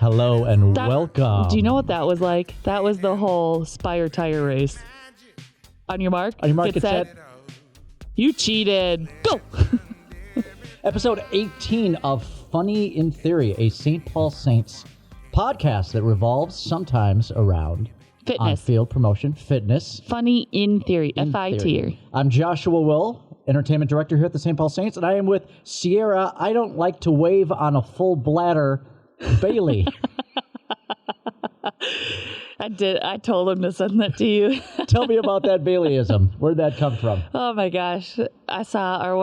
Hello and welcome. Do you know what that was like? That was the whole Spire tire race. On your mark, get set. You cheated. Go! Episode 18 of Funny in Theory, a St. Paul Saints podcast that revolves sometimes around Fitness. on-field promotion, fitness. Funny in Theory, F-I-T. I'm Joshua Will, Entertainment Director here at the St. Paul Saints, and I am with Skare. I don't like to wave on a full bladder, Bailey. I told him to send that to you. Tell me about that Baileyism. Where'd that come from? Oh my gosh. I saw our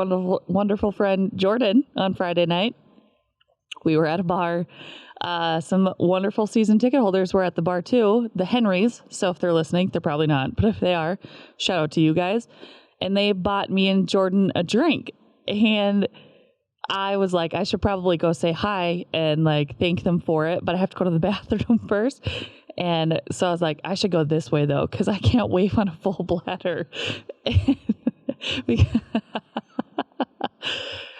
wonderful friend Jordan on Friday night. We were at a bar. Some wonderful season ticket holders were at the bar too, the Henrys. So if they're listening, they're probably not, but if they are, shout out to you guys. And they bought me and Jordan a drink. And I was like, I should probably go say hi and like thank them for it, but I have to go to the bathroom first. And so I was like, I should go this way though, because I can't wave on a full bladder.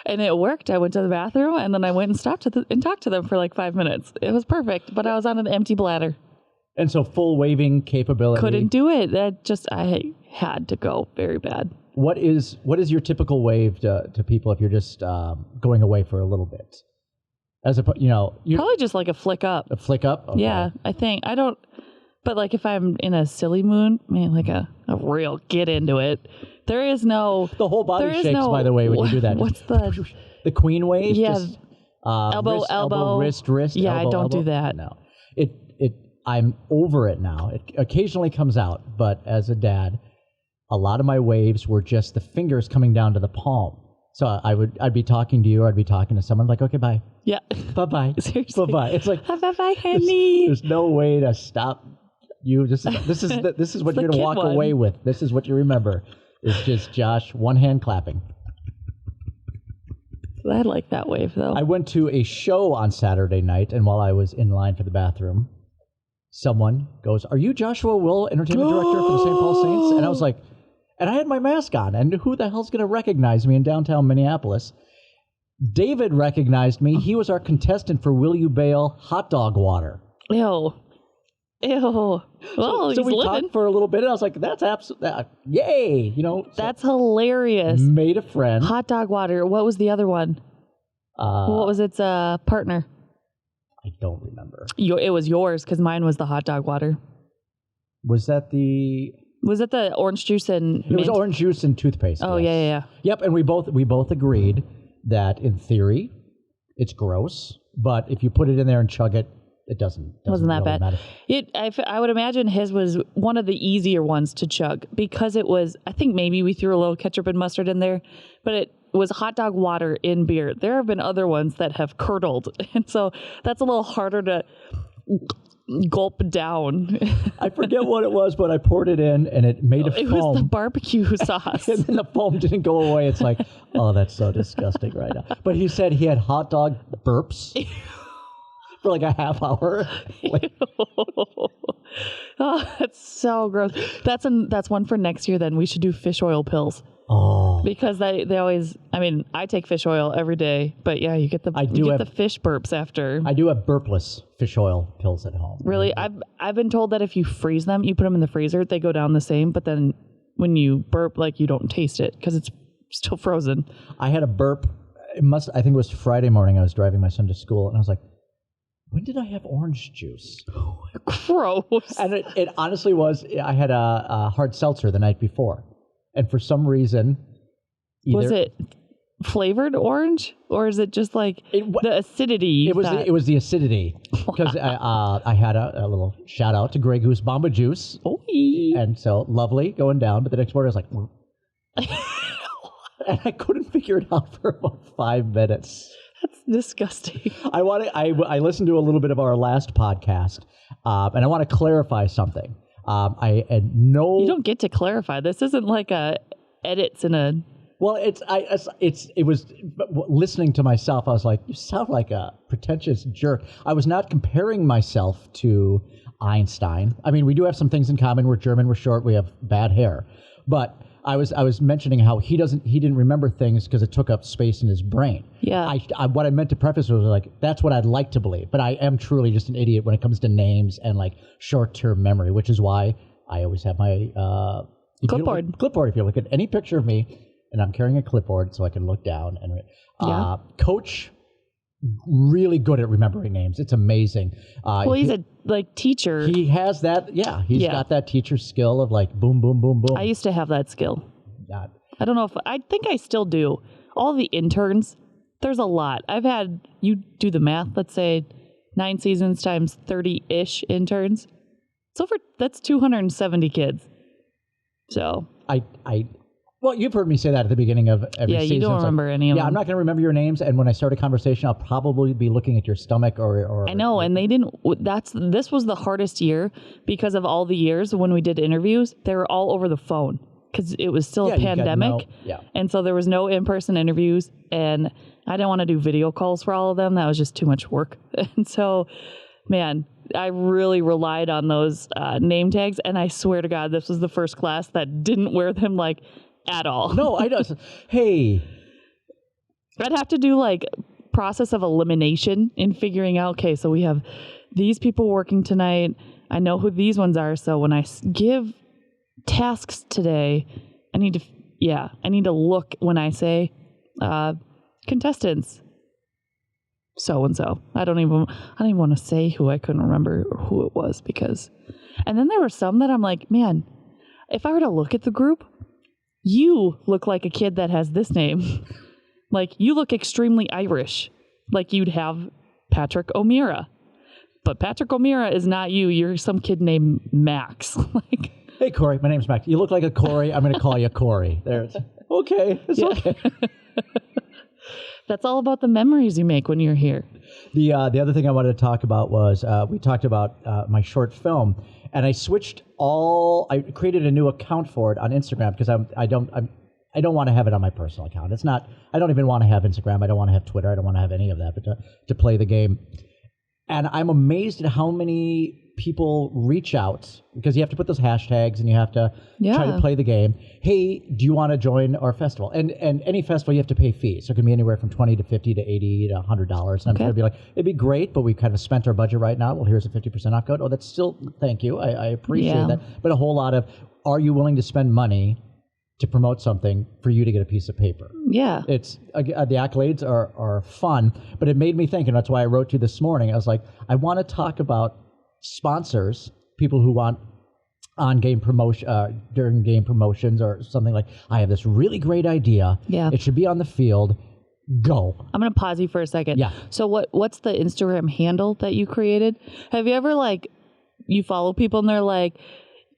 And it worked. I went to the bathroom and then I went and stopped and talked to them for like 5 minutes. It was perfect, but I was on an empty bladder. And so full waving capability. Couldn't do it. I had to go very bad. What is your typical wave to people if you're just going away for a little bit? Probably just like a flick up. A flick up? Okay. Yeah, I think. I don't, but like if I'm in a silly mood, like a real get into it, there is no. The whole body shakes, by the way, when you do that. What's the queen wave? Yeah. Just, elbow, wrist, Yeah, elbow, I don't elbow. do that. No. I'm over it now. It occasionally comes out, but as a dad, a lot of my waves were just the fingers coming down to the palm. So I'd be talking to you, or I'd be talking to someone like, okay, bye. Yeah. Bye-bye. Seriously. Bye-bye. It's like, bye-bye, honey. There's no way to stop you. This is what you're going to walk away with. This is what you remember. It's just Josh, one hand clapping. I like that wave, though. I went to a show on Saturday night, and while I was in line for the bathroom, someone goes, "Are you Joshua Will, Entertainment Director for the St. Paul Saints?" And I was like, and I had my mask on, and who the hell's going to recognize me in downtown Minneapolis? David recognized me. He was our contestant for Will You Bail Hot Dog Water. Ew. Well, so we talked for a little bit, and I was like, that's absolutely, yay, That's hilarious. Made a friend. Hot dog water. What was the other one? What was its partner? I don't remember. It was yours, because mine was the hot dog water. Was that the orange juice and mint? It was orange juice and toothpaste. Oh, yes. yeah. Yep, and we both agreed that in theory, it's gross, but if you put it in there and chug it, it doesn't wasn't that really bad. Matter. I would imagine his was one of the easier ones to chug because it was, I think maybe we threw a little ketchup and mustard in there, but it was hot dog water in beer. There have been other ones that have curdled, and so that's a little harder to gulp down. I forget what it was, but I poured it in and it made a foam. It was the barbecue sauce. And then the foam didn't go away. It's like, oh, that's so disgusting right now. But he said he had hot dog burps for like a half hour. Oh, that's so gross. That's one for next year then. We should do fish oil pills. Oh. Because they always, I take fish oil every day, but yeah, you get the fish burps after. I do have burpless fish oil pills at home. Really? I've been told that if you freeze them, you put them in the freezer, they go down the same, but then when you burp, like you don't taste it because it's still frozen. I had a burp. I think it was Friday morning. I was driving my son to school and I was like, when did I have orange juice? Gross. And it honestly was, I had a hard seltzer the night before. And for some reason, was it flavored orange, or is it just like the acidity? It was the acidity because I had a little shout out to Grey Goose Bomba Juice. Oh, and so lovely going down. But the next morning I was like, and I couldn't figure it out for about 5 minutes. That's disgusting. I listened to a little bit of our last podcast, and I want to clarify something. You don't get to clarify. This isn't like edits in a. Well, it was listening to myself. I was like, you sound like a pretentious jerk. I was not comparing myself to Einstein. We do have some things in common. We're German. We're short. We have bad hair. But I was mentioning how he didn't remember things because it took up space in his brain. Yeah. What I meant to preface was like, that's what I'd like to believe, but I am truly just an idiot when it comes to names and like short-term memory, which is why I always have my Clipboard. If you look at any picture of me, and I'm carrying a clipboard so I can look down and Coach, really good at remembering names. It's amazing. Well, he's a teacher. He has that. Yeah, he's got that teacher skill of like boom, boom, boom, boom. I used to have that skill. Not. I don't know if I think I still do. All the interns, there's a lot. I've had, you do the math, let's say 9 seasons times 30-ish interns. That's 270 kids. So Well, you've heard me say that at the beginning of every season. Yeah, you don't remember any of them. Yeah, I'm not going to remember your names, and when I start a conversation, I'll probably be looking at your stomach or I know, and they didn't. This was the hardest year because of all the years when we did interviews. They were all over the phone because it was still a pandemic, and so there was no in-person interviews, and I didn't want to do video calls for all of them. That was just too much work, and so, man, I really relied on those name tags, and I swear to God, this was the first class that didn't wear them at all. No, I don't. Hey. I'd have to do process of elimination in figuring out, okay, so we have these people working tonight. I know who these ones are. So when I give tasks today, I need to look when I say contestants. So-and-so. I don't even want to say who. I couldn't remember who it was and then there were some that I'm like, man, if I were to look at the group, you look like a kid that has this name. You look extremely Irish. You'd have Patrick O'Meara. But Patrick O'Meara is not you. You're some kid named Max. Hey, Corey, my name's Max. You look like a Corey. I'm going to call you Corey. There's okay. It's okay. That's all about the memories you make when you're here. The other thing I wanted to talk about was we talked about my short film, and I created a new account for it on Instagram because I don't want to have it on my personal account. It's not. I don't even want to have Instagram. I don't want to have Twitter. I don't want to have any of that. But to play the game, and I'm amazed at how many people reach out because you have to put those hashtags and you have to try to play the game. Hey, do you want to join our festival? And any festival you have to pay fees. So it can be anywhere from $20 to $50 to $80 to $100. And I'm going to be like, it'd be great, but we kind of spent our budget right now. Well, here's a 50% off code. Oh, that's still, thank you. I appreciate that. But a whole lot of, are you willing to spend money to promote something for you to get a piece of paper? Yeah. It's the accolades are fun, but it made me think, and that's why I wrote to you this morning. I was like, I want to talk about sponsors, people who want on-game promotion during game promotions or something like, I have this really great idea. Yeah. It should be on the field. Go. I'm going to pause you for a second. Yeah. So what's the Instagram handle that you created? Have you ever you follow people and they're like,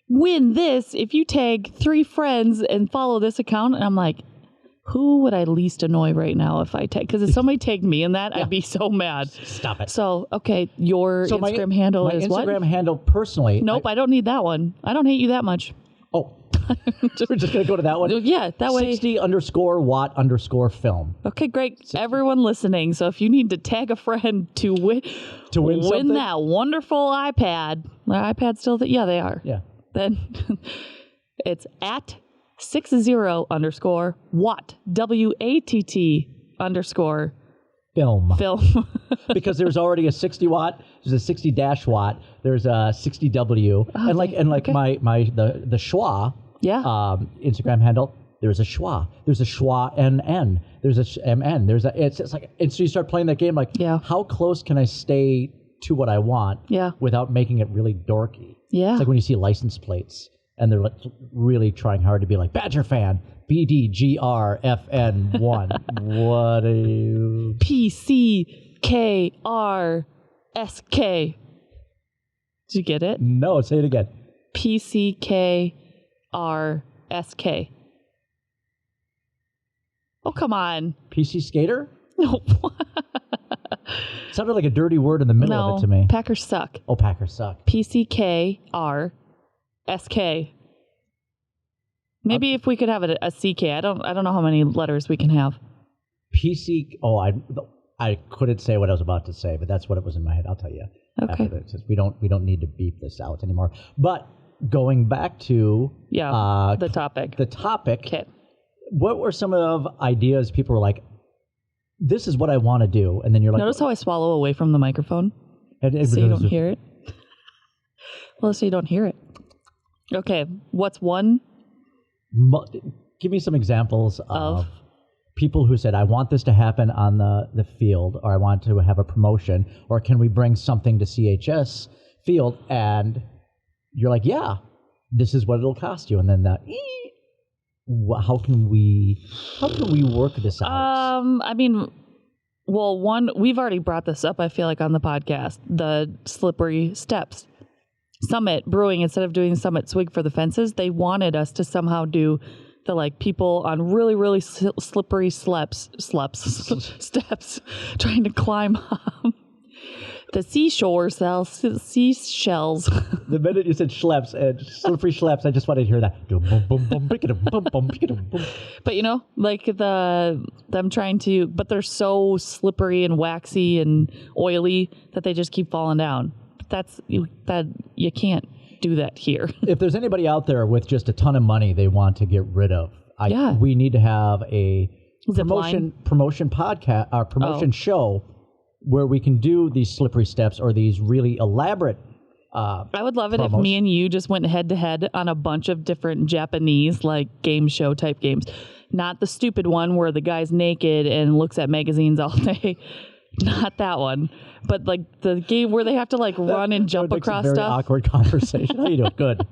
win this if you tag 3 friends and follow this account? And I'm like, who would I least annoy right now if I tag? Because if somebody tagged me in that, I'd be so mad. Stop it. So, okay, your Instagram handle is what? My Instagram handle personally. Nope, I don't need that one. I don't hate you that much. Oh. We're just going to go to that one? Yeah, that way. 60_watt_film. Okay, great. 60. Everyone listening. So if you need to tag a friend to win that wonderful iPad. Are iPads still there? Yeah, they are. Yeah. Then it's at 60_watt, WATT film. Because there's already a 60 watt, there's a 60-watt, there's a 60W, and my the schwa Instagram handle, there's a schwa, NN, there's a MN, it's like, and so you start playing that game how close can I stay to what I want without making it really dorky? Yeah. It's like when you see license plates and they're really trying hard to be like Badger fan, BDGRFN1. What are you? PCKRSK. Did you get it? No, say it again. PCKRSK. Oh, come on. PC skater? No. Sounded like a dirty word in the middle of it to me. Packers suck. Oh, Packers suck. PCKRSK. Maybe if we could have a CK. I don't know how many letters we can have. PC. Oh, I couldn't say what I was about to say, but that's what it was in my head. I'll tell you. Okay. We don't need to beep this out anymore. But going back to the topic. Okay. What were some of the ideas people were like, this is what I want to do? And then you're like... Notice how I swallow away from the microphone? So you don't hear it? Well, so you don't hear it. Okay, what's one? Give me some examples of people who said, I want this to happen on the field, or I want to have a promotion, or can we bring something to CHS field? And you're like, yeah, this is what it'll cost you. And then how can we work this out? I mean, well, we've already brought this up, I feel like, on the podcast, the slippery steps. Summit Brewing, instead of doing Summit Swig for the fences, they wanted us to somehow do the like people on really, really slippery steps trying to climb the seashells. The minute you said schleps and slippery schleps, I just wanted to hear that. But you know, like them trying to, but they're so slippery and waxy and oily that they just keep falling down. You can't do that here. If there's anybody out there with just a ton of money they want to get rid of, we need to have a promotion podcast or promotion show where we can do these slippery steps or these really elaborate I would love it if me and you just went head to head on a bunch of different Japanese like game show type games. Not the stupid one where the guy's naked and looks at magazines all day. Not that one, but like the game where they have to like run and jump across stuff. Very awkward conversation. How you doing? Good.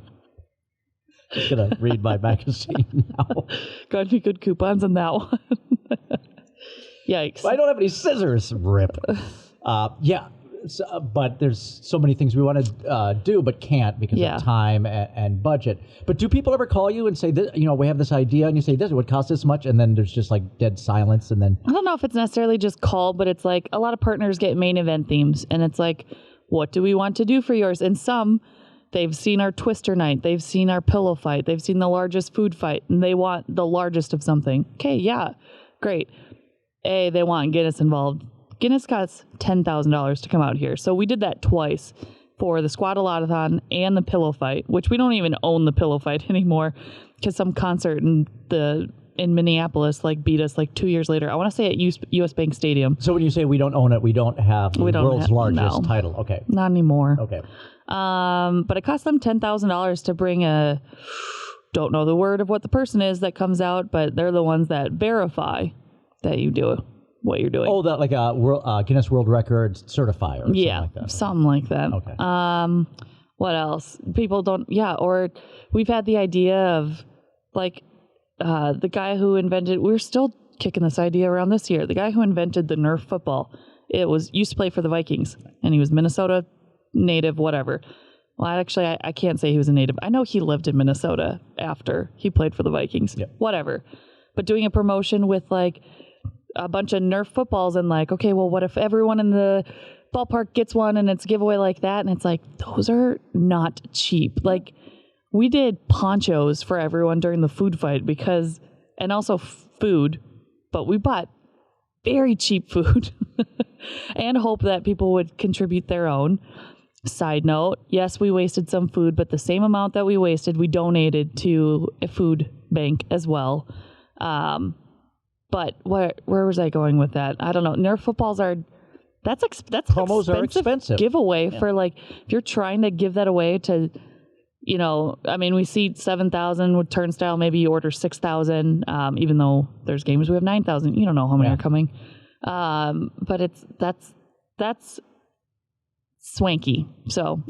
Just gonna read my magazine now. Got any good coupons on that one? Yikes! I don't have any scissors. Rip. But there's so many things we want to do but can't because of time and budget. But do people ever call you and say, we have this idea, and you say, this would cost this much, and then there's just like dead silence, and then... I don't know if it's necessarily just call, but it's like a lot of partners get main event themes, and it's like, what do we want to do for yours? And some, they've seen our Twister night, they've seen our pillow fight, they've seen the largest food fight, and they want the largest of something. Okay, yeah, great. They want Guinness involved. Guinness costs $10,000 to come out here. So we did that twice for the Squad-a-Lot-a-thon and the pillow fight, which we don't even own the pillow fight anymore because some concert in Minneapolis beat us 2 years later. I want to say at US Bank Stadium. So when you say we don't own it, we don't have the world's largest title. Okay. Not anymore. Okay. But it cost them $10,000 to bring don't know the word of what the person is that comes out, but they're the ones that verify that you do what you're doing. Oh, that like a Guinness World Records certifier or something like that. Something like that. Okay. What else? People don't, or we've had the idea of the guy who invented, we're still kicking this idea around this year, the guy who invented the Nerf football, used to play for the Vikings, and he was Minnesota native, whatever. Well, actually, I can't say he was a native. I know he lived in Minnesota after he played for the Vikings. Yep. Whatever. But doing a promotion with a bunch of Nerf footballs and okay, well, what if everyone in the ballpark gets one and it's a giveaway like that? And it's those are not cheap. We did ponchos for everyone during the food fight and also food, but we bought very cheap food and hope that people would contribute their own. Side note, yes, we wasted some food, but the same amount that we wasted, we donated to a food bank as well. But where was I going with that? I don't know. Nerf footballs that's promos are expensive. Giveaway for if you're trying to give that away to, we see 7,000 with Turnstile. Maybe you order 6,000. Even though there's games we have 9,000. You don't know how many are coming. But that's swanky. So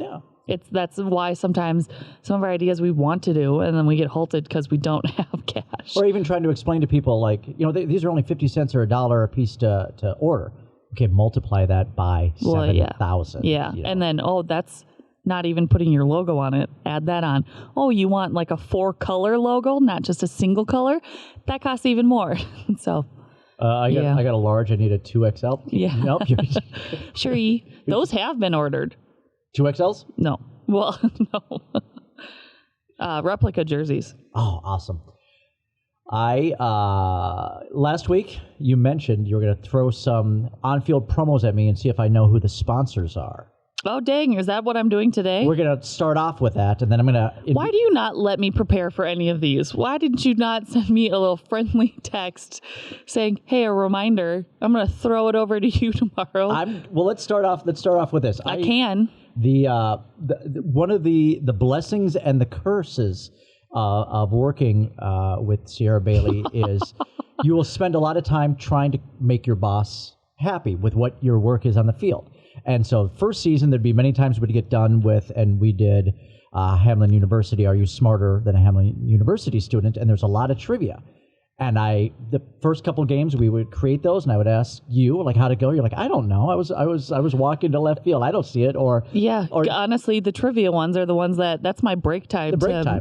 that's why sometimes some of our ideas we want to do, and then we get halted because we don't have cash. Or even trying to explain to people, these are only 50 cents or $1 a piece to order. Okay, multiply that by 7,000. Yeah, and then, that's not even putting your logo on it. Add that on. Oh, you want a 4-color logo, not just a single color? That costs even more. So... I got a large. I need a 2XL. Yeah. Nope. Sure. Those have been ordered. 2XLs? No. Well, no. Replica jerseys. Oh, awesome. Last week you mentioned you were going to throw some on-field promos at me and see if I know who the sponsors are. Oh, dang. Is that what I'm doing today? We're going to start off with that, and then I'm going to... Why do you not let me prepare for any of these? Why didn't you not send me a little friendly text saying, hey, a reminder, I'm going to throw it over to you tomorrow? Well, let's start off with this. I can. One of the blessings and the curses of working with Sierra Bailey is you will spend a lot of time trying to make your boss happy with what your work is on the field. And so first season, there'd be many times we'd get done with, and we did Hamlin University, Are You Smarter Than a Hamlin University Student? And there's a lot of trivia. And the first couple of games, we would create those, and I would ask you, like, how'd it go? You're like, I don't know. I was walking to left field. I don't see it. Or honestly, the trivia ones are the ones that's my break time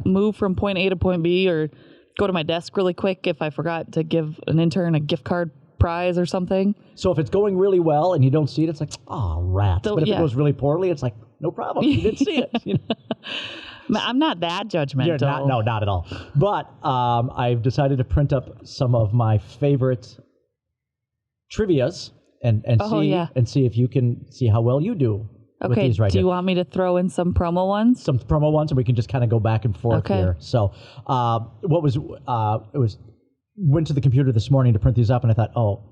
move from point A to point B, or go to my desk really quick if I forgot to give an intern a gift card prize or something. So if it's going really well and you don't see it, it's like, oh, rats. But if it goes really poorly, it's like, no problem. You didn't see it. You know? I'm not that judgmental. You're not at all. But I've decided to print up some of my favorite trivias and see if you can see how well you do with these right here. Do you want me to throw in some promo ones? Some promo ones, and we can just kind of go back and forth here. So went to the computer this morning to print these up, and I thought,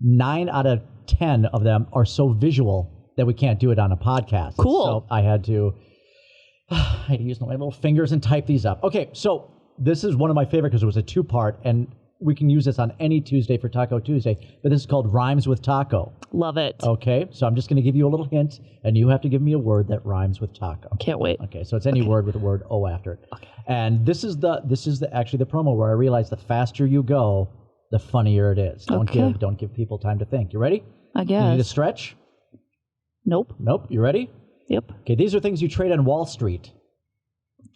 9 out of 10 of them are so visual that we can't do it on a podcast. Cool. So I had to use my little fingers and type these up. Okay, so this is one of my favorite because it was a 2-part, and we can use this on any Tuesday for Taco Tuesday, but this is called Rhymes with Taco. Love it. Okay, so I'm just going to give you a little hint, and you have to give me a word that rhymes with taco. Can't wait. Okay, so it's any word with the word O after it. Okay. And this is actually the promo where I realized the faster you go, the funnier it is. Don't give people time to think. You ready? I guess. You need a stretch? Nope. You ready? Yep. Okay, these are things you trade on Wall Street.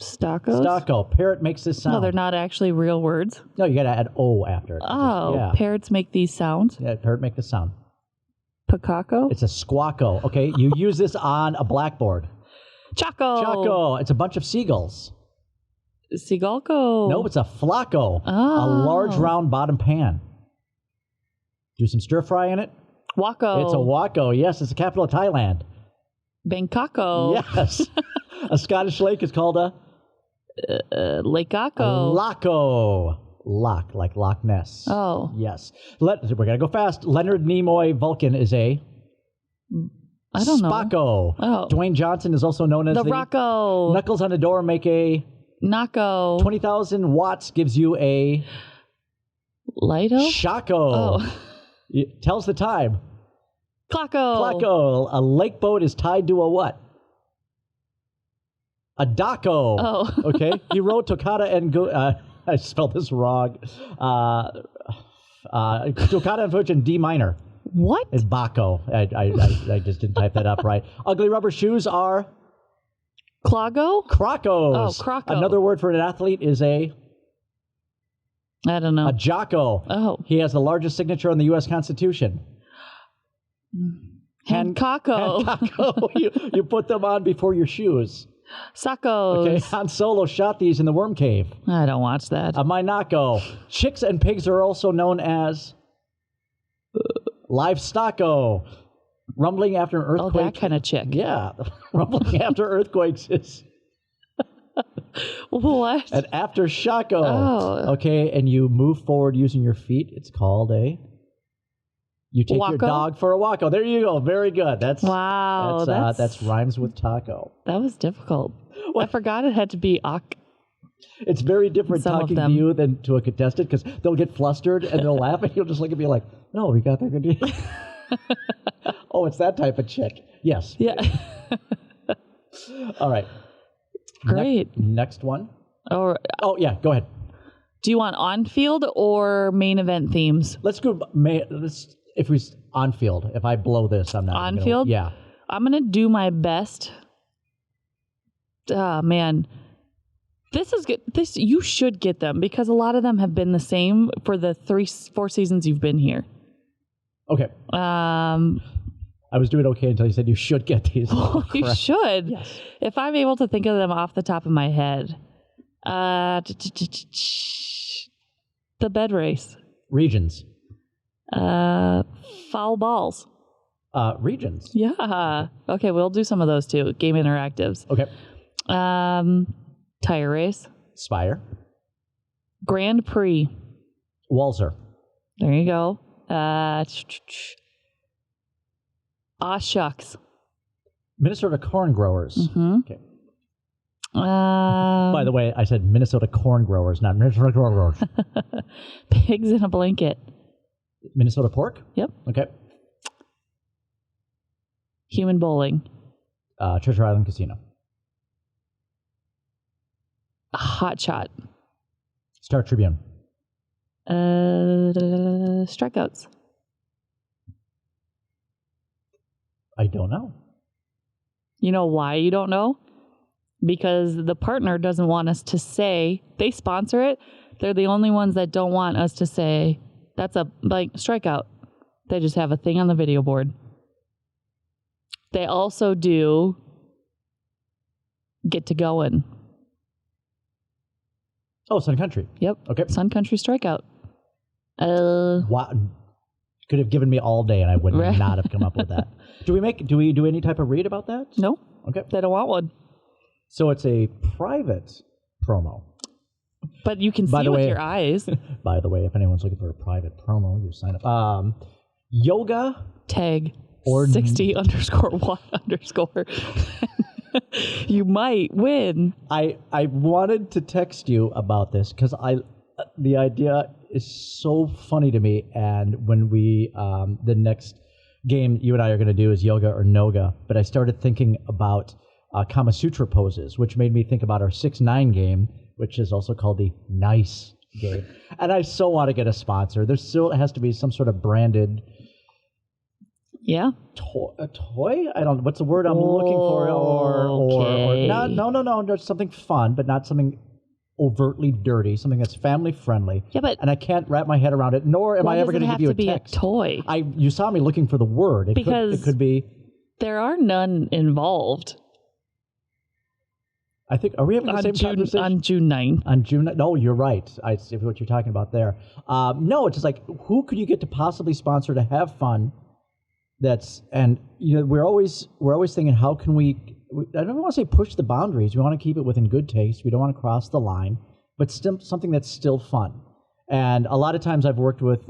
Stocko. Parrot makes this sound. No, they're not actually real words. No, you got to add O after it. Parrots make these sounds. Yeah, parrot make the sound. Pacaco? It's a squawko. Okay, you use this on a blackboard. Chaco. It's a bunch of seagulls. Seagalco. No, it's a flacco. Oh. A large round bottom pan. Do some stir fry in it. Wako. It's a wako. Yes, it's the capital of Thailand. Bangkoko. Yes. A Scottish lake is called a... Lakeako. Laco. Loch, like Loch Ness. Oh. Yes. We're going to go fast. Leonard Nimoy Vulcan is a... I don't know. Spocko. Oh. Dwayne Johnson is also known as the... Rocco. Knuckles on the door make a... Nako. 20,000 watts gives you a... Lighto? Shako. Oh. It tells the time. Clacko. A lake boat is tied to a what? A dako. Oh. Okay. He wrote Toccata and... I spelled this wrong. Toccata and Fuge in D minor. What? It's Baco. I just didn't type that up right. Ugly rubber shoes are... Cloggo? Crocos. Oh, Croco. Another word for an athlete is a... I don't know. A jocko. Oh. He has the largest signature on the U.S. Constitution. Hancoco. You put them on before your shoes. Sockos. Okay, Han Solo shot these in the worm cave. I don't watch that. A Minako. Chicks and pigs are also known as livestocko. Rumbling after an earthquake. Oh, that kind of chick. Yeah. Rumbling after earthquakes is... What? An aftershocko. Oh. Okay, and you move forward using your feet. It's called a... You take your dog for a walko. There you go. Very good. That's rhymes with taco. That was difficult. Well, I forgot it had to be It's very different talking to you than to a contestant because they'll get flustered and they'll laugh and you'll just look at me like, no, we got there good. Oh, it's that type of chick. Yes. Yeah. All right. Great. Next one. Oh, yeah. Go ahead. Do you want on-field or main event themes? Let's go. If we on-field. If I blow this, I'm not on-field. Yeah. I'm gonna do my best. Man, this is good. You should get them because a lot of them have been the same for the 3-4 seasons you've been here. Okay. I was doing okay until you said you should get these. Oh, you should. Yes. If I'm able to think of them off the top of my head. The bed race. Regions. Foul balls. Regions. Yeah. Okay, we'll do some of those too. Game interactives. Okay. Tire race. Spire. Grand Prix. Walzer. There you go. Aw shucks. Minnesota corn growers. Mm-hmm. Okay. By the way, I said Minnesota corn growers, not Minnesota corn growers. Pigs in a blanket. Minnesota pork? Yep. Okay. Human bowling. Treasure Island Casino. Hot shot. Star Tribune. Strikeouts. I don't know. You know why you don't know? Because the partner doesn't want us to say, they sponsor it. They're the only ones that don't want us to say, that's a strikeout. They just have a thing on the video board. They also do get to going. Oh, Sun Country. Yep. Okay. Sun Country strikeout. Wow. Could have given me all day and I would not have come up with that. Do we do any type of read about that? No. Okay. They don't want one. So it's a private promo. But you can see with your eyes. By the way, if anyone's looking for a private promo, you sign up. Yoga. Tag. Or 60_1_. You might win. I wanted to text you about this because the idea is so funny to me. And when we the next game you and I are going to do is yoga or noga, but I started thinking about Kama Sutra poses, which made me think about our 6-9 game, which is also called the Nice game. And I so want to get a sponsor. There still has to be some sort of branded. Yeah. A toy? I don't. What's the word I'm looking for? Or not? No. Just something fun, but not something overtly dirty. Something that's family friendly. Yeah, but and I can't wrap my head around it. Nor am I ever going to give you a text. A toy. You saw me looking for the word. It could be. There are none involved. I think. Are we having the same conversation on June 9th? On June. No, you're right. I see what you're talking about there. No, it's just like who could you get to possibly sponsor to have fun? We're always thinking, how can we I don't want to say push the boundaries. We want to keep it within good taste. We don't want to cross the line, but still something that's still fun. And a lot of times I've worked with,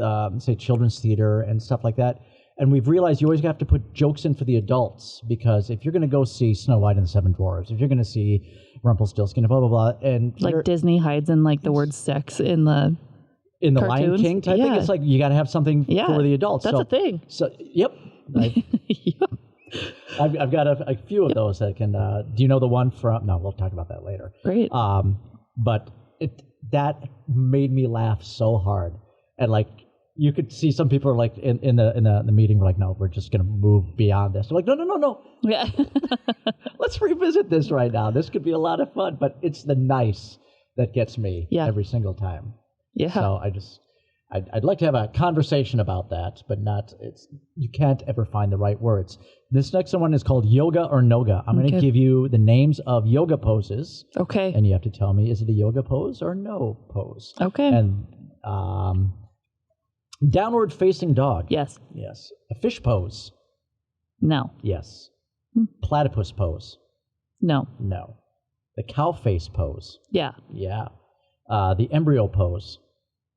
say, children's theater and stuff like that, and we've realized you always have to put jokes in for the adults, because if you're going to go see Snow White and the Seven Dwarfs, if you're going to see Rumpelstiltskin, blah, blah, blah, and like Disney hides in the word sex in the cartoons. Lion King type thing, it's like you got to have something for the adults. That's a thing. So, yep. I've got a few of those that can. Do you know the one from? No, we'll talk about that later. Great. But that made me laugh so hard, and like you could see some people are like in the meeting were like, no, we're just gonna move beyond this. They're like, no. Yeah. Let's revisit this right now. This could be a lot of fun, but it's the nice that gets me every single time. Yeah. So I'd like to have a conversation about that, but you can't ever find the right words. This next one is called Yoga or Noga. I'm going to give you the names of yoga poses. Okay. And you have to tell me, is it a yoga pose or no pose? Okay. And downward facing dog. Yes. Yes. A fish pose. No. Yes. Platypus pose. No. No. The cow face pose. Yeah. Yeah. The embryo pose.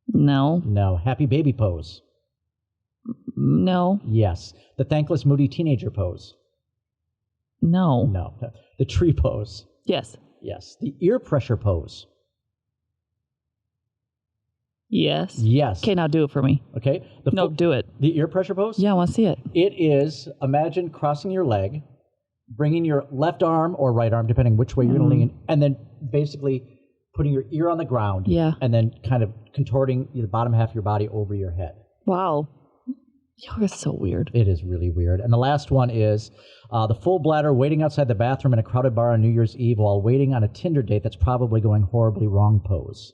No. No. Happy baby pose. No. Yes. The thankless moody teenager pose. No. No. The tree pose. Yes. Yes. The ear pressure pose. Yes. Yes. Okay, now do it for me. Okay. Do it. The ear pressure pose? Yeah, I want to see it. It is, imagine crossing your leg, bringing your left arm or right arm, depending which way you're going to lean, and then basically putting your ear on the ground, and then kind of contorting the bottom half of your body over your head. Wow. Yoga's so weird. It is really weird. And the last one is the full bladder waiting outside the bathroom in a crowded bar on New Year's Eve while waiting on a Tinder date that's probably going horribly wrong pose.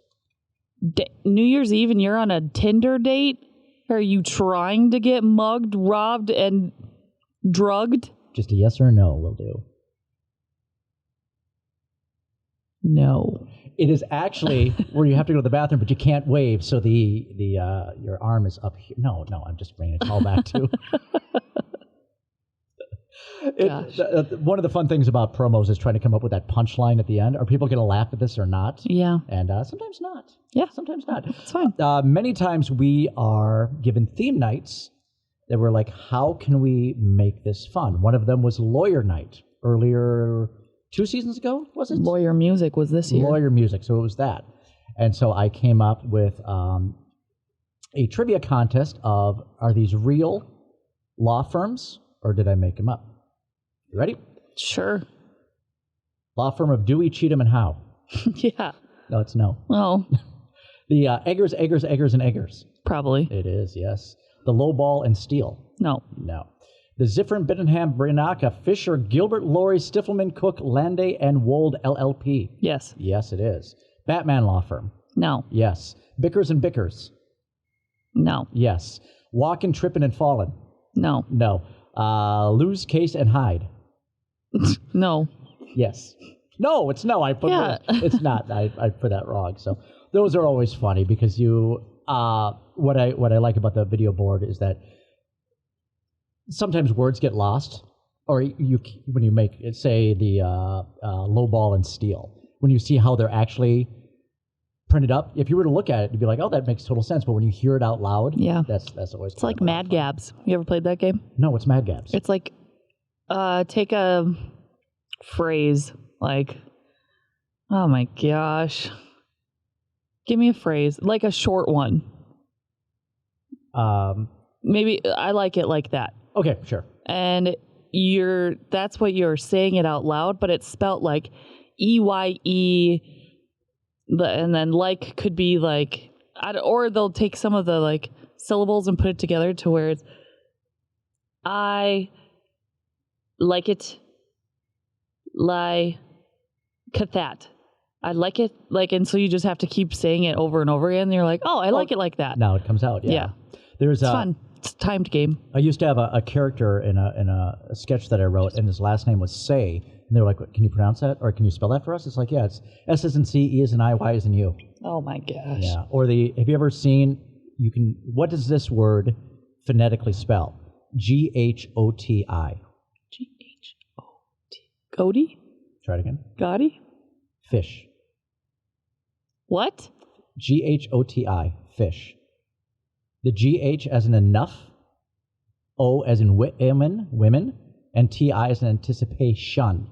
New Year's Eve and you're on a Tinder date? Are you trying to get mugged, robbed, and drugged? Just a yes or a no will do. No. It is actually where you have to go to the bathroom, but you can't wave, so your arm is up here. No, I'm just bringing it all back to. Gosh. One of the fun things about promos is trying to come up with that punchline at the end. Are people going to laugh at this or not? Yeah. And sometimes not. Yeah. Sometimes not. It's fine. Many times we are given theme nights that we're like, how can we make this fun? One of them was Lawyer Night earlier, 2 seasons ago, was it? Lawyer Music was this year. Lawyer Music, so it was that. And so I came up with a trivia contest of, are these real law firms or did I make them up? You ready? Sure. Law firm of Dewey, Cheatham, and Howe. Yeah. No, it's no. Oh, The Eggers, Eggers, Eggers, and Eggers. probably. It is, yes. The Lowball and Steel. No. No. The Ziffern, Bittenham, Brinaka, Fisher, Gilbert, Laurie, Stiffelman, Cook, Landay, and Wold LLP. Yes. Yes, it is. Batman Law Firm. No. Yes. Bickers and Bickers. No. Yes. Walkin', Trippin', and Fallin'. No. No. Lose, Case, and Hide. No. Yes. No, it's no. I put it's not. I put that wrong. So those are always funny because you. What I like about the video board is that sometimes words get lost, or when you make it, say the low ball and steel, when you see how they're actually printed up, if you were to look at it, you'd be like, oh, that makes total sense. But when you hear it out loud, yeah, that's always. It's like Mad Gabs. You ever played that game? No, it's Mad Gabs. It's like, take a phrase like, oh my gosh, give me a phrase like a short one. Maybe I like it like that. Okay, sure. And that's what you're saying it out loud, but it's spelt like EYE, and then like could be like, or they'll take some of the like syllables and put it together to where it's I like it like that. I like it like, and so you just have to keep saying it over and over again. And you're like, oh, I like it like that. Now it comes out. Yeah. There's it's fun. It's a timed game. I used to have a character in a sketch that I wrote, and his last name was Say, and they were like, "Can you pronounce that, or can you spell that for us?" It's like, yeah, it's S as in C, E as in I, Y as in U. Oh my gosh. Yeah. Or have you ever seen? What does this word phonetically spell? GHOTI. GHOT. Goaty? Try it again. Gotti? Fish. What? GHOTI. Fish. The GH as in enough, O as in women, and TI as in anticipation.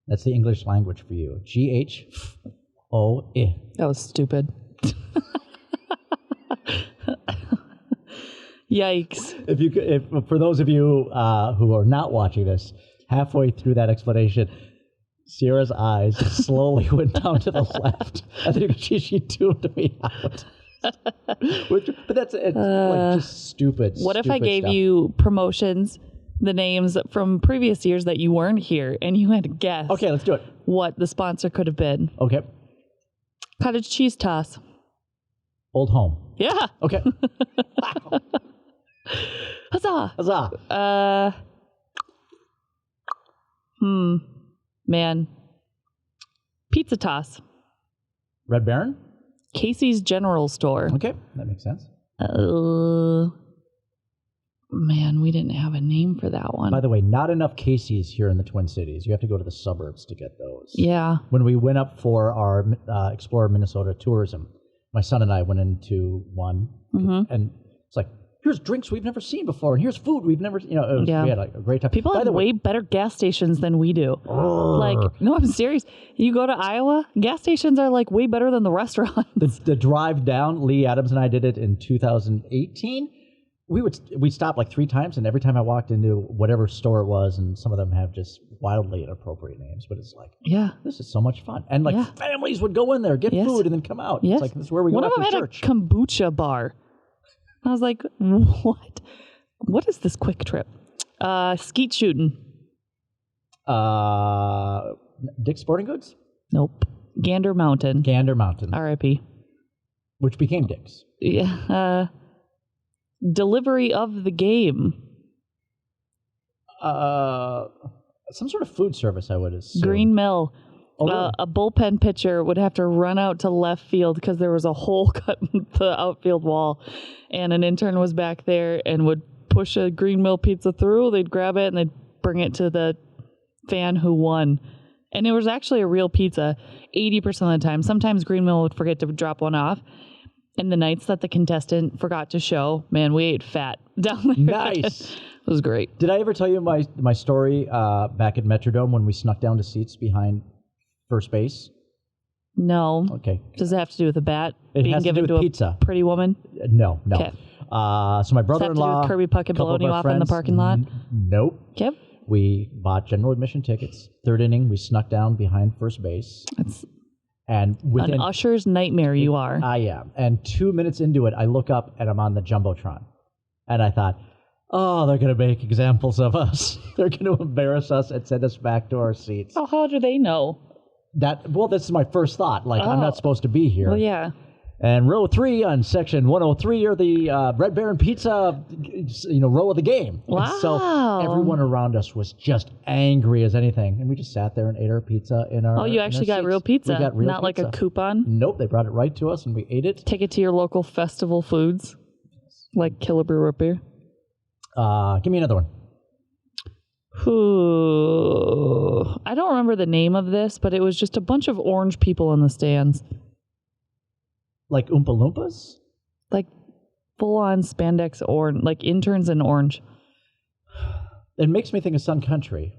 That's the English language for you. GHOI. That was stupid. Yikes. If for those of you who are not watching this, halfway through that explanation, Sierra's eyes slowly went down to the left. I think she tuned me out. But that's like just stupid. What if I gave you promotions, the names from previous years that you weren't here, and you had to guess? Okay, let's do it. What the sponsor could have been? Okay. Cottage cheese toss. Old Home. Yeah. Okay. Huzzah! Huzzah! Man. Pizza toss. Red Baron. Casey's General Store. Okay, that makes sense. Man, we didn't have a name for that one. By the way, not enough Casey's here in the Twin Cities. You have to go to the suburbs to get those. Yeah. When we went up for our Explore Minnesota tourism, my son and I went into one, and it's like, here's drinks we've never seen before, and here's food we've never, we had a great time. People have way better gas stations than we do. Like, no, I'm serious. You go to Iowa, gas stations are like way better than the restaurants. The drive down, Lee Adams and I did it in 2018. We stopped like 3 times, and every time I walked into whatever store it was, and some of them have just wildly inappropriate names, but it's like, yeah, this is so much fun. And like families would go in there, get food, and then come out. Yes. It's like, this is where we go after church. One of them had a kombucha bar. I was like, what? What is this quick trip? Skeet shooting. Dick's Sporting Goods? Nope. Gander Mountain. R.I.P. Which became Dick's. Yeah. Delivery of the game. Some sort of food service, I would assume. Green Mill. Oh, really? A bullpen pitcher would have to run out to left field because there was a hole cut in the outfield wall, and an intern was back there and would push a Green Mill pizza through. They'd grab it and they'd bring it to the fan who won. And it was actually a real pizza 80% of the time. Sometimes Greenville would forget to drop one off. And the nights that the contestant forgot to show, man, we ate fat down there. Nice. It was great. Did I ever tell you my story back at Metrodome when we snuck down to seats behind first base? No. Okay. Does it have to do with a bat It being has to do given with to pizza. a pretty woman? No. Okay. So my brother-in-law... Does that have to do with Kirby Puckett couple of blowing you our off in the friends, parking lot? Nope. Yep. We bought general admission tickets. Third inning, we snuck down behind first base. It's And within... an usher's nightmare you are. I am. And 2 minutes into it, I look up and I'm on the Jumbotron. And I thought, oh, they're going to make examples of us. They're going to embarrass us and send us back to our seats. Oh, how do they know? This is my first thought. Like, I'm not supposed to be here. Well, yeah. And row 3 on section 103 are the Red Baron Pizza, row of the game. Wow. And so everyone around us was just angry as anything. And we just sat there and ate our pizza in our Oh, you actually got seats. real pizza, We got real not pizza. like a coupon? Nope, they brought it right to us and we ate it. Take it to your local festival foods, like Killebrew Root Beer. Give me another one. I don't remember the name of this, but it was just a bunch of orange people in the stands. Like Oompa Loompas? Like full-on spandex orange, like interns in orange. It makes me think of Sun Country.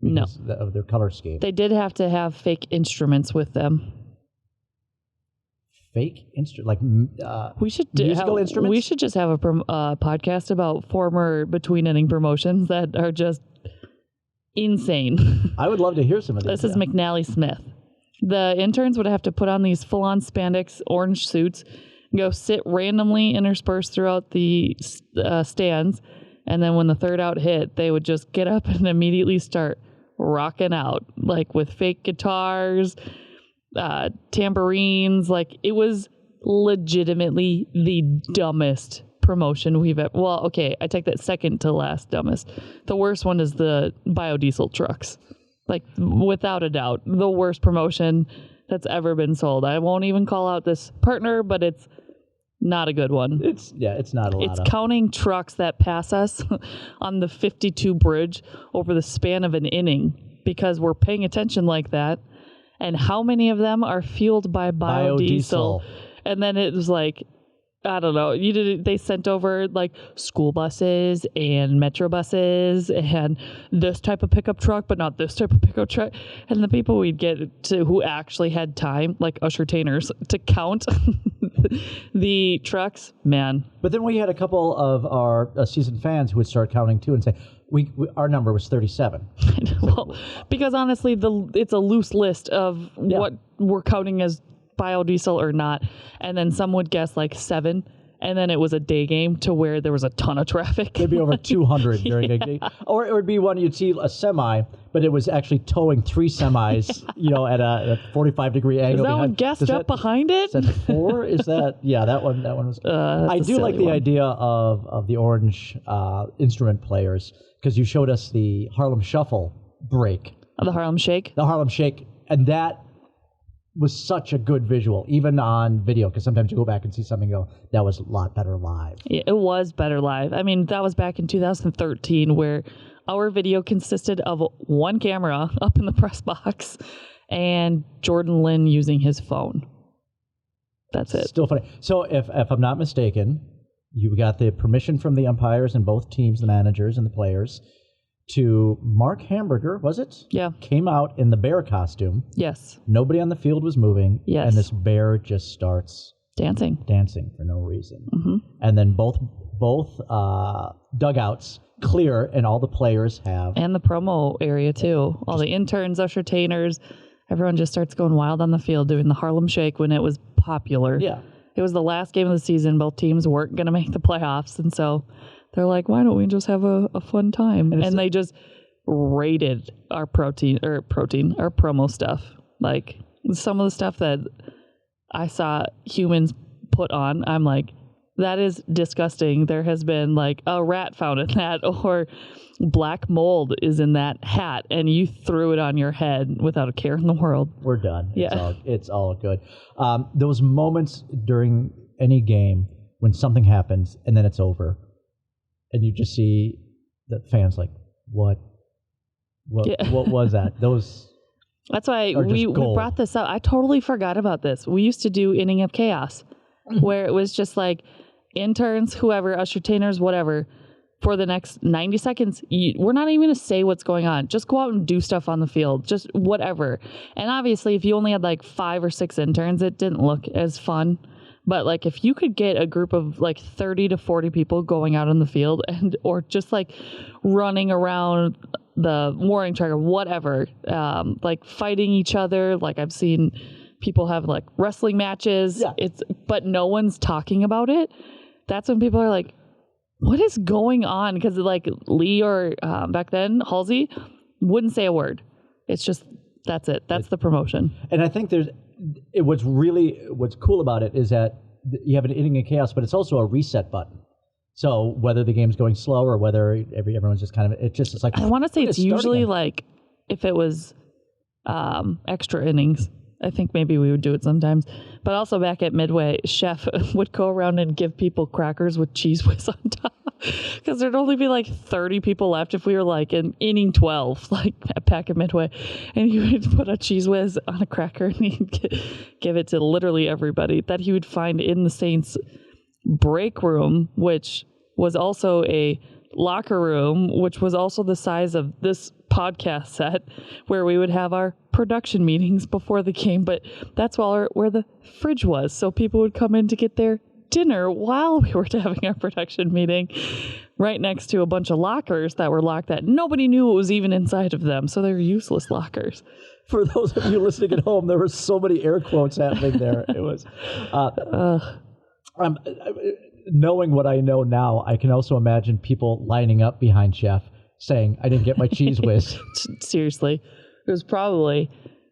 No. Of their color scheme. They did have to have fake instruments with them. Fake instrument, like We should musical instruments? We should just have a podcast about former between-inning promotions that are just insane. I would love to hear some of these. This is McNally Smith. The interns would have to put on these full-on spandex orange suits, go sit randomly interspersed throughout the stands, and then when the third out hit, they would just get up and immediately start rocking out, like with fake guitars, tambourines. Like, it was legitimately the dumbest promotion we've ever... Well, okay, I take that second to last dumbest. The worst one is the biodiesel trucks. Like, without a doubt, the worst promotion that's ever been sold. I won't even call out this partner, but it's not a good one. It's not a lot. It's counting trucks that pass us on the 52 bridge over the span of an inning, because we're paying attention like that. And how many of them are fueled by biodiesel? And then it was like, I don't know. They sent over like school buses and metro buses and this type of pickup truck, but not this type of pickup truck. And the people we'd get to who actually had time, like ushertainers, to count the trucks, man. But then we had a couple of our seasoned fans who would start counting too and say, our number was 37. Well, because honestly, it's a loose list of what we're counting as biodiesel or not, and then some would guess like 7, and then it was a day game to where there was a ton of traffic. Maybe over 200 during a game. Or it would be one you'd see a semi, but it was actually towing 3 semis, at a 45-degree angle. Is that one gassed up behind it? Is that 4? Is that... Yeah, that one was... I do like the one. idea of the orange instrument players, because you showed us the Harlem Shuffle break. The Harlem Shake? The Harlem Shake, and that was such a good visual, even on video, because sometimes you go back and see something and go, that was a lot better live. Yeah, it was better live. I mean, that was back in 2013, where our video consisted of one camera up in the press box and Jordan Lynn using his phone. That's it. Still funny. So if I'm not mistaken, you got the permission from the umpires and both teams, the managers and the players, to Mark Hamburger, was it? Yeah. Came out in the bear costume. Yes. Nobody on the field was moving. Yes. And this bear just starts dancing for no reason. Mm-hmm. And then both dugouts clear, and all the players have... And the promo area, too. All the interns, ushertainers, everyone just starts going wild on the field doing the Harlem Shake when it was popular. Yeah. It was the last game of the season. Both teams weren't going to make the playoffs, and so... They're like, why don't we just have a fun time? And they just rated our promo stuff. Like, some of the stuff that I saw humans put on, I'm like, that is disgusting. There has been like a rat found in that, or black mold is in that hat, and you threw it on your head without a care in the world. We're done. Yeah. It's all good. Those moments during any game when something happens and then it's over, and you just see the fans like, What was that? Those. That's why are we just gold. brought this up. I totally forgot about this. We used to do Inning of Chaos, where it was just like interns, whoever, ushertainers, whatever, for the next 90 seconds. We're not even going to say what's going on. Just go out and do stuff on the field. Just whatever. And obviously, if you only had like 5 or 6 interns, it didn't look as fun. But like if you could get a group of like 30 to 40 people going out on the field or just like running around the mooring track or whatever, like fighting each other. Like I've seen people have like wrestling matches. Yeah. But no one's talking about it. That's when people are like, what is going on? Because like Lee or back then Halsey wouldn't say a word. It's just, that's it. That's the promotion. And I think what's cool about it is that you have an inning of chaos, but it's also a reset button. So whether the game's going slow or whether everyone's just kind of, it's like, I want to say it's usually like if it was extra innings, I think maybe we would do it sometimes. But also back at Midway, Chef would go around and give people crackers with Cheese Whiz on top. Because there'd only be like 30 people left if we were like in inning 12, like back at Midway. And he would put a Cheese Whiz on a cracker and he'd give it to literally everybody that he would find in the Saints break room, which was also a locker room, which was also the size of this podcast set, where we would have our production meetings before the game. But that's where the fridge was, so people would come in to get their dinner while we were having our production meeting, right next to a bunch of lockers that were locked that nobody knew what was even inside of them, so they were useless lockers. For those of you listening at home, there were so many air quotes happening there. It was knowing what I know now, I can also imagine people lining up behind Chef saying, I didn't get my Cheese Whiz. Seriously. It was probably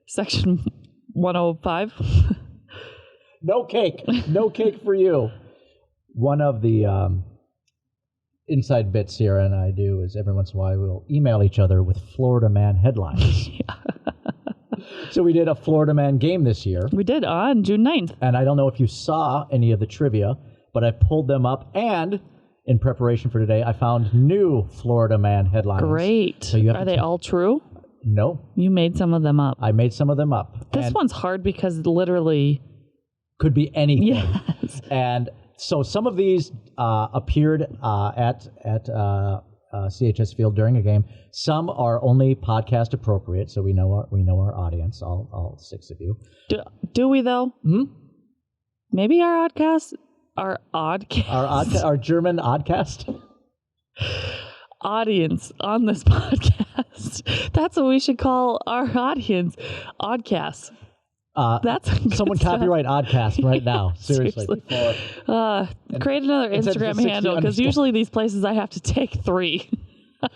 section 105. No cake. No cake for you. One of the inside bits Sierra and I do is every once in a while we'll email each other with Florida Man headlines. Yeah. So we did a Florida Man game this year. We did on June 9th. And I don't know if you saw any of the trivia, but I pulled them up, and in preparation for today, I found new Florida Man headlines. Great. So are they all true? No. You made some of them up. I made some of them up. This one's hard because literally... could be anything. Yes. And so some of these appeared at CHS Field during a game. Some are only podcast appropriate, so we know our audience, all 6 of you. Do we though? Hmm? Maybe our oddcast. Our German oddcast audience on this podcast. That's what we should call our audience. Oddcast. That's someone copyright Oddcast right now. Seriously. Create another Instagram handle, because usually these places I have to take 3.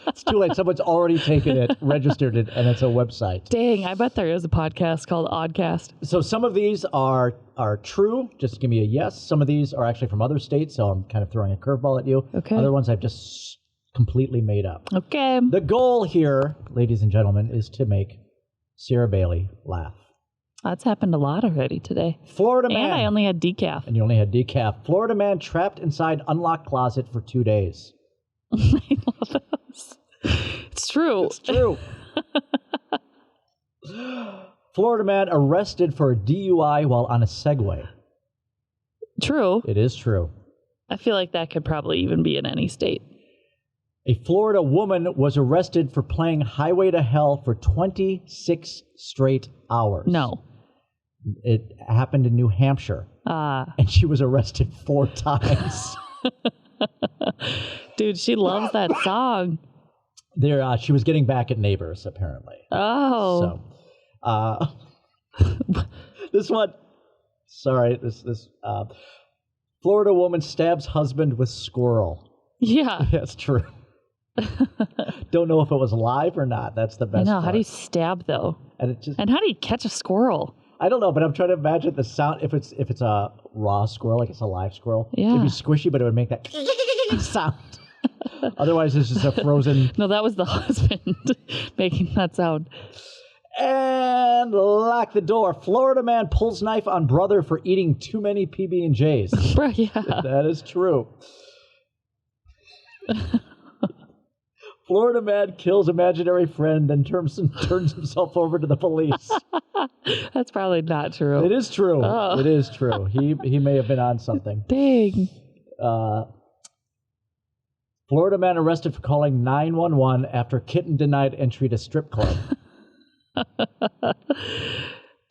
It's too late. Someone's already taken it, registered it, and it's a website. Dang, I bet there is a podcast called Oddcast. So some of these are true. Just give me a yes. Some of these are actually from other states, so I'm kind of throwing a curveball at you. Okay. Other ones I've just completely made up. Okay. The goal here, ladies and gentlemen, is to make Sierra Bailey laugh. That's happened a lot already today. Florida man. And I only had decaf. And you only had decaf. Florida man trapped inside unlocked closet for 2 days. I love those. It's true. It's true. Florida man arrested for a DUI while on a Segway. True. It is true. I feel like that could probably even be in any state. A Florida woman was arrested for playing Highway to Hell for 26 straight hours. No. It happened in New Hampshire. And she was arrested 4 times. Dude, she loves that song. She was getting back at neighbors, apparently. Oh. So, this one, sorry, this Florida woman stabs husband with squirrel. Yeah. That's true. Don't know if it was live or not. That's the best. I know. part. How do you stab though? And how do you catch a squirrel? I don't know, but I'm trying to imagine the sound. If it's a raw squirrel, like it's a live squirrel, yeah, it'd be squishy, but it would make that sound. Otherwise, it's just a frozen. No, that was the husband making that sound. And lock the door. Florida man pulls knife on brother for eating too many PB&Js. Yeah, that is true. Florida man kills imaginary friend, then turns himself over to the police. That's probably not true. It is true. Oh. It is true. He may have been on something. Dang. Florida man arrested for calling 911 after kitten denied entry to strip club.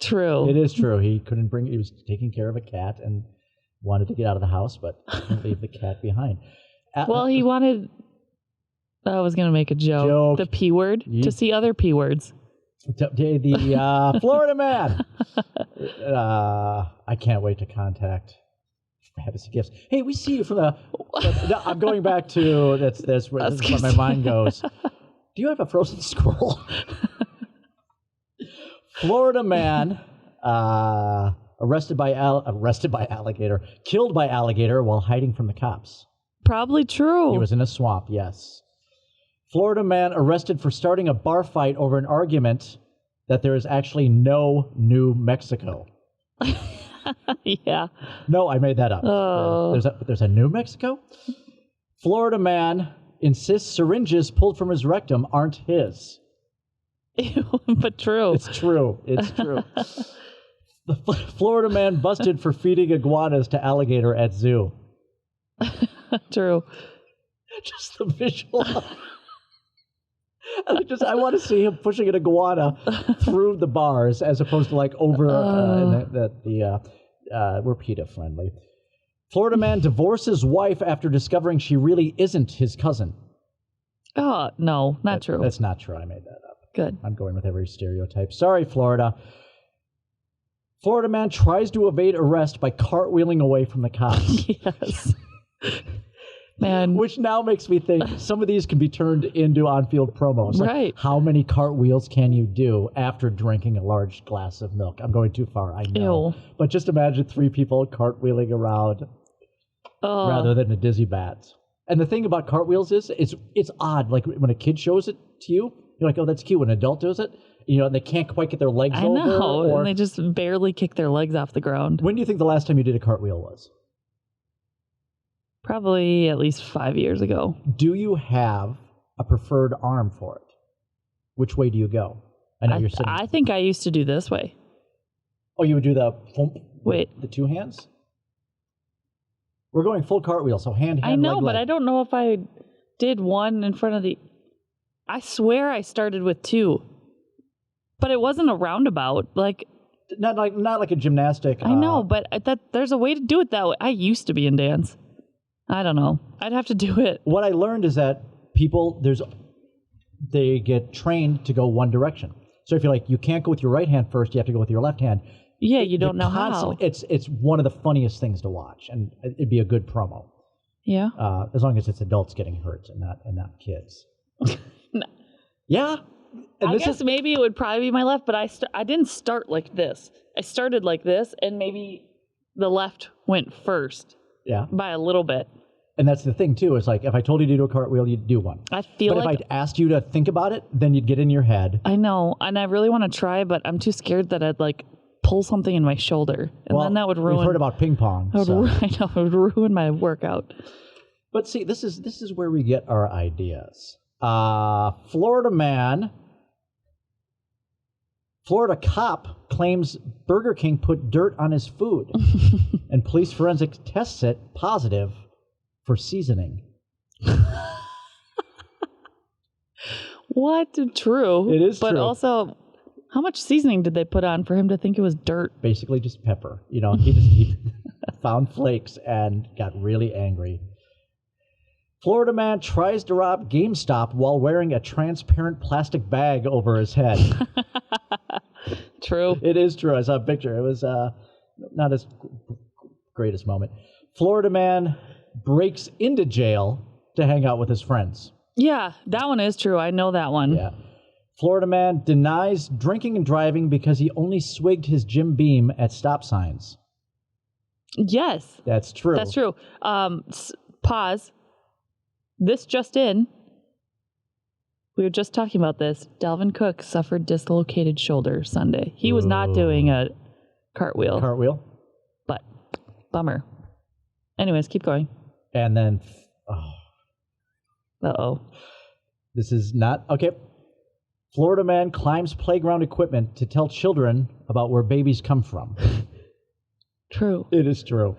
True. It is true. He was taking care of a cat and wanted to get out of the house, but couldn't leave the cat behind. Well, he wanted... I was going to make a joke. The P word. To see other P words. The Florida man. I can't wait to contact Fantasy Gifts. Hey, we see you from the... I'm going back to... That's where my mind goes. Do you have a frozen squirrel? Florida man arrested by alligator, killed by alligator while hiding from the cops. Probably true. He was in a swamp, yes. Florida man arrested for starting a bar fight over an argument that there is actually no New Mexico. Yeah. No, I made that up. Oh. There's a New Mexico? Florida man insists syringes pulled from his rectum aren't his. But true. It's true. The Florida man busted for feeding iguanas to alligator at zoo. True. Just the visual. I want to see him pushing an iguana through the bars as opposed to like over we're PETA friendly. Florida man divorces wife after discovering she really isn't his cousin. Oh, no, not true. That's not true. I made that up. Good. I'm going with every stereotype. Sorry, Florida. Florida man tries to evade arrest by cartwheeling away from the cops. Yes. Man. Which now makes me think some of these can be turned into on-field promos. Like, right. How many cartwheels can you do after drinking a large glass of milk? I'm going too far, I know. Ew. But just imagine 3 people cartwheeling around rather than a dizzy bat. And the thing about cartwheels is, it's odd. Like when a kid shows it to you, you're like, oh, that's cute. When an adult does it, they can't quite get their legs over. I know, and they just barely kick their legs off the ground. When do you think the last time you did a cartwheel was? Probably at least 5 years ago. Do you have a preferred arm for it? Which way do you go? I know you're sitting. I think I used to do this way. Oh, you would do the thump? Wait. The 2 hands? We're going full cartwheel, so hand, I know, leg, but leg. I don't know if I did one in front of the... I swear I started with 2. But it wasn't a roundabout. Not like a gymnastic. I know, but there's a way to do it that way. I used to be in dance. I don't know. I'd have to do it. What I learned is that they get trained to go one direction. So if you're like, you can't go with your right hand first, you have to go with your left hand. Yeah, you don't know how. It's one of the funniest things to watch, and it'd be a good promo. Yeah. As long as it's adults getting hurt and not kids. No. Yeah. And I guess maybe it would probably be my left, but I didn't start like this. I started like this, and maybe the left went first. Yeah. By a little bit. And that's the thing, too. It's like, if I told you to do a cartwheel, you'd do one. But if I'd asked you to think about it, then you'd get in your head. I know, and I really want to try, but I'm too scared that I'd, pull something in my shoulder, and then that would ruin... We've heard about ping pong. I know, it would ruin my workout. But see, this is where we get our ideas. Florida cop claims Burger King put dirt on his food, and police forensics tests it positive for seasoning. What? True. It is true. But also, how much seasoning did they put on for him to think it was dirt? Basically just pepper. He found flakes and got really angry. Florida man tries to rob GameStop while wearing a transparent plastic bag over his head. True. It is true. I saw a picture. It was not his greatest moment. Florida man breaks into jail to hang out with his friends. Yeah, that one is true. I know that one. Yeah. Florida man denies drinking and driving because he only swigged his Jim Beam at stop signs. Yes. That's true. That's true. Pause. This just in. We were just talking about this. Dalvin Cook suffered dislocated shoulder Sunday. He was not doing a cartwheel. Cartwheel? But, bummer. Anyways, keep going. And then... Uh-oh. This is not... Okay. Florida man climbs playground equipment to tell children about where babies come from. True. It is true.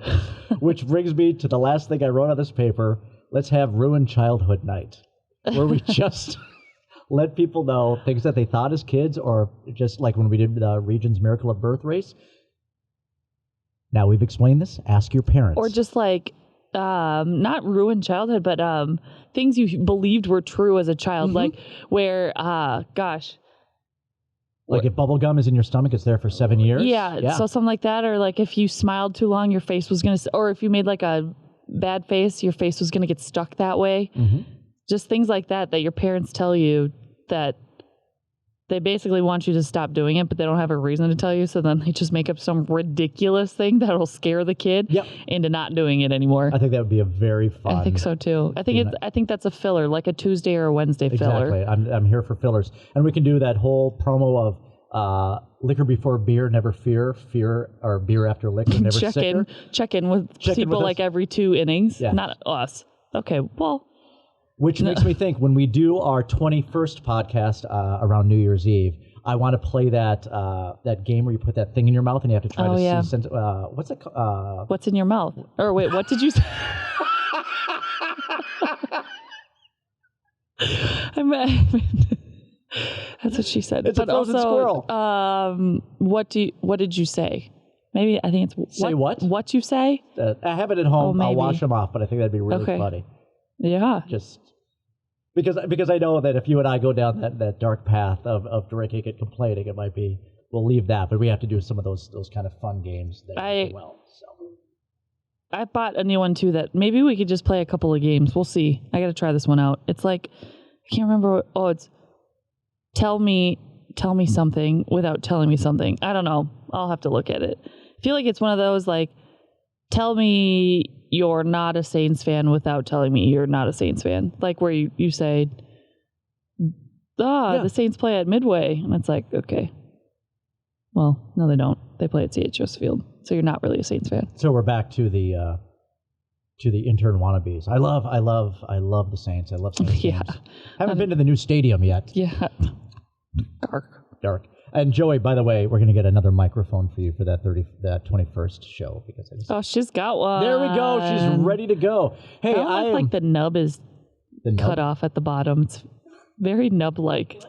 Which brings me to the last thing I wrote on this paper. Let's have Ruined Childhood Night, where we just let people know things that they thought as kids, or just like when we did the Region's Miracle of Birth race. Now we've explained this. Ask your parents. Or just like, not ruined childhood, but things you believed were true as a child. Like where, gosh. Like if bubble gum is in your stomach, it's there for 7 years? Yeah, so something like that. Or like if you smiled too long, your face was going to... Or if you made like a bad face, your face was going to get stuck that way. Just things like that your parents tell you that they basically want you to stop doing it, but they don't have a reason to tell you. So then they just make up some ridiculous thing that'll scare the kid into not doing it ananymore. I think that would be a very fun... I think so too. I think that's a filler, like a Tuesday or a Wednesday filler. Exactly. I'm here for fillers. And we can do that whole promo of liquor before beer, never fear, or beer after liquor, never sicker. Check in with people like every 2 innings. Yeah. Not us. Okay, well... Which makes me think, when we do our 21st podcast around New Year's Eve, I want to play that game where you put that thing in your mouth and you have to try to see... what's it called? What's in your mouth? Or wait, what did you say? That's what she said. It's a frozen squirrel. What did you say? Maybe I think it's... Say what? What you say? I have it at home. I'll wash them off, but I think that'd be really funny. Yeah. Just... Because I know that if you and I go down that dark path of drinking and complaining, it might be... We'll leave that, but we have to do some of those kind of fun games as well. So. I bought a new one, too, that maybe we could just play a couple of games. We'll see. I got to try this one out. It's like... I can't remember... it's... Tell me something without telling me something. I don't know. I'll have to look at it. I feel like it's one of those, like... Tell me you're not a Saints fan without telling me you're not a Saints fan. Like where you say, the Saints play at Midway. And it's like, okay. Well, no, they don't. They play at CHS Field. So you're not really a Saints fan. So we're back to the intern wannabes. I love the Saints. I love Saints games. Haven't been to the new stadium yet. Yeah. Dark. And Joey, by the way, we're going to get another microphone for you for that 21st show because she's got one. There we go. She's ready to go. Hey, I like the nub is cut off at the bottom. It's very nub-like.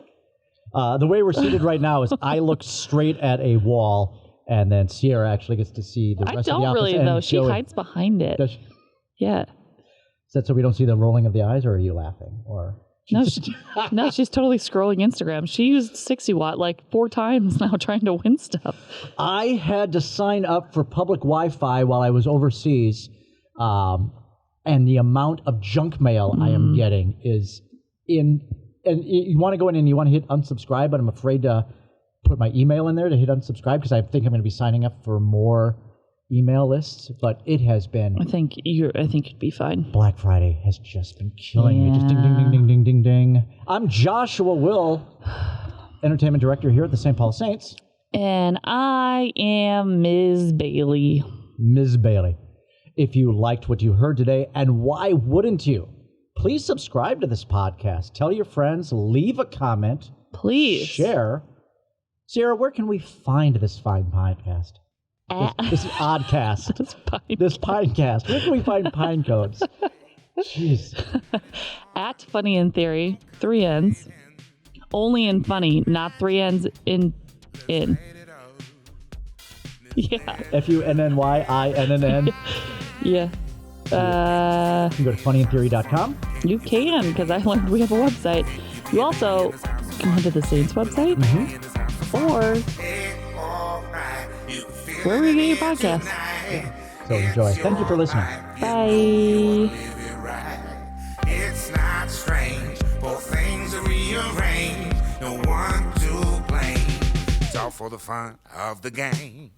The way we're seated right now is I look straight at a wall, and then Sierra actually gets to see the rest of the office. I don't really, though. She hides behind it. Does she? Yeah. Is that so we don't see the rolling of the eyes, or are you laughing? Or... No, she's totally scrolling Instagram. She used 60-watt like 4 times now trying to win stuff. I had to sign up for public Wi-Fi while I was overseas, and the amount of junk mail I am getting is in... And you want to go in and you want to hit unsubscribe, but I'm afraid to put my email in there to hit unsubscribe because I think I'm going to be signing up for more email lists, but it has been... I think you'd be fine. Black Friday has just been killing me. Just ding, ding, ding, ding, ding, ding, ding. I'm Joshua Will, entertainment director here at the St. Paul Saints. And I am Ms. Bailey. Ms. Bailey. If you liked what you heard today, and why wouldn't you? Please subscribe to this podcast. Tell your friends. Leave a comment. Please. Share. Sarah, where can we find this fine podcast? This oddcast. This pinecast. Where can we find pine codes? Jeez. At Funny in Theory, 3 N's. Only in funny, not 3 N's in. Yeah. FUNNYINNN. Yeah. You can go to funnyintheory.com. You can, because I learned we have a website. You also can go to the Saints website. Or wherever you get your podcast. Yeah. So enjoy. Thank you for listening. Bye. It's not strange for things to rearrange. No one to blame. It's all for the fun of the game.